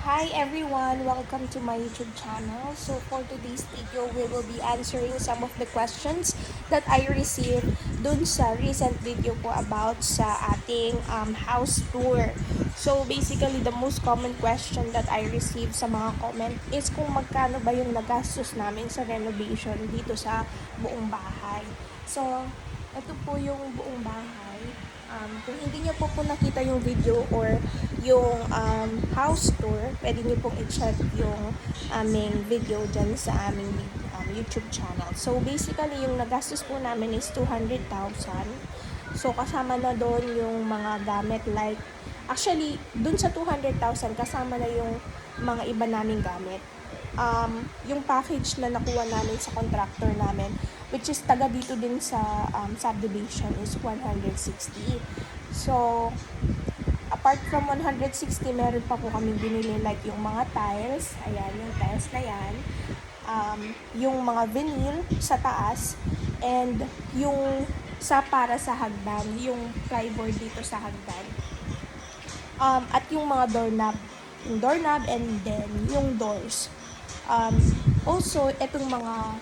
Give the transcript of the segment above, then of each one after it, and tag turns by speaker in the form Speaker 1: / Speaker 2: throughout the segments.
Speaker 1: Hi everyone! Welcome to my YouTube channel. So for today's video, we will be answering some of the questions that I received dun sa recent video ko about sa ating house tour. So basically, the most common question that I received sa mga comment is kung magkano ba yung nagastos namin sa renovation dito sa buong bahay. So, ito po yung buong bahay. Kung hindi niyo po nakita yung video or yung house tour, pwede niyo pong i-check yung aming video dyan sa aming YouTube channel. So, basically, yung nagastos po namin is 200,000. So, kasama na doon yung mga gamit like, actually, dun sa 200,000, kasama na yung mga iba naming gamit. Yung package na nakuha namin sa contractor namin, which is taga dito din sa subdivision, is 160. So, apart from 160, meron pa po kami binili like yung mga tiles, ayan, yung tiles na yan, yung mga vinyl sa taas, and yung para sa hagdan, yung plyboard dito sa hagdan, at yung mga doorknob and then yung doors. Also, itong mga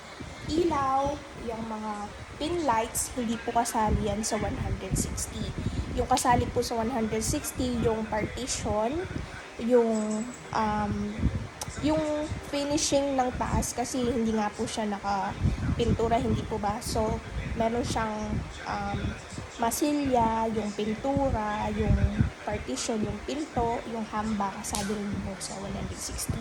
Speaker 1: ilaw, yung mga pin lights, hindi po kasali yan sa 160. Yung kasali po sa 160, yung partition, yung finishing ng taas kasi hindi nga po siya nakapintura, hindi po ba? So, meron siyang masilya, yung pintura, yung partition, yung pinto, yung hamba, kasali rin po sa 160.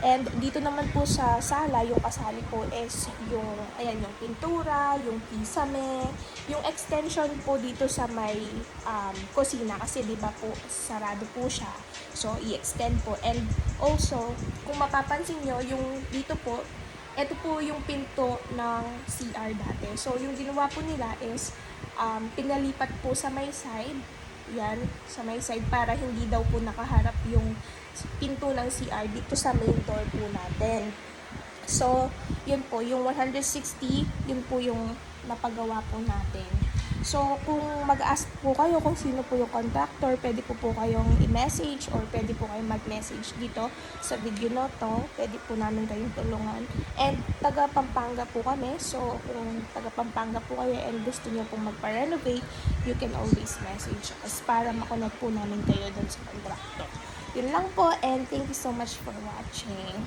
Speaker 1: And dito naman po sa sala, yung kasali po is yung, ayan, yung pintura, yung kisame, yung extension po dito sa may kusina kasi di ba po sarado po siya. So, i-extend po. And also, kung mapapansin nyo, yung dito po, ito po yung pinto ng CR dati. So, yung ginawa po nila is pinalipat po sa may side. Yan, sa may side para hindi daw po nakaharap yung pinto ng CR dito sa main door po natin. So, yun po, yung 160, yun po yung napagawa po natin. So, kung mag-ask po kayo kung sino po yung contractor, pwede po kayong i-message or pwede po kayong mag-message dito sa video na to. Pwede po namin kayong tulungan. And taga Pampanga po kami. So, kung taga Pampanga po kayo and gusto niyo pong magpa-renovate, you can always message us para makonect po namin kayo dun sa contractor. Yun lang po, and thank you so much for watching.